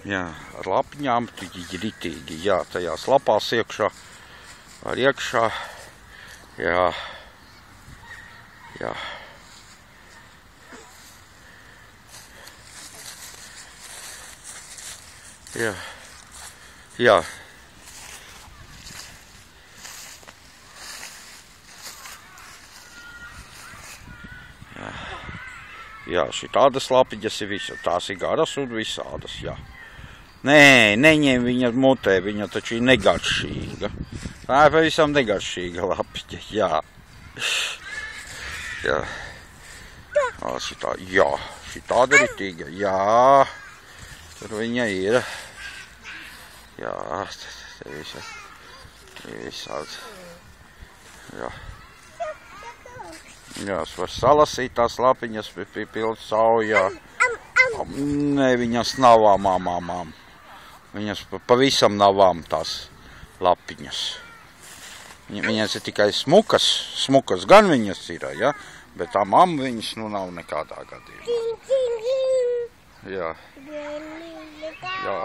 Jā, ar lapiņām, ritīgi, jā, tajās lapās iekšā, ar iekšā, jā, jā. Jā, jā. Jā, šitādas lapiņas ir visas, tās ir garas un visādas, jā. Nē, neņem viņa mutē, viņa taču ir negaršīga. Tā ir pavisam negaršīga lapiņa, jā. Jā. Jā, šitāda ritīga, jā. Tur viņa ir. Jā, te visāds. Jā. Jā, es varu salasīt tās lapiņas, pildu savu, jā. Nē, viņas navām, mamām. Viņas pavisam navām tās lapiņas. Viņas ir tikai smukas gan viņas ir, ja? Bet tā mamma viņas nu nav nekādā gadījumā. Jā. Jā.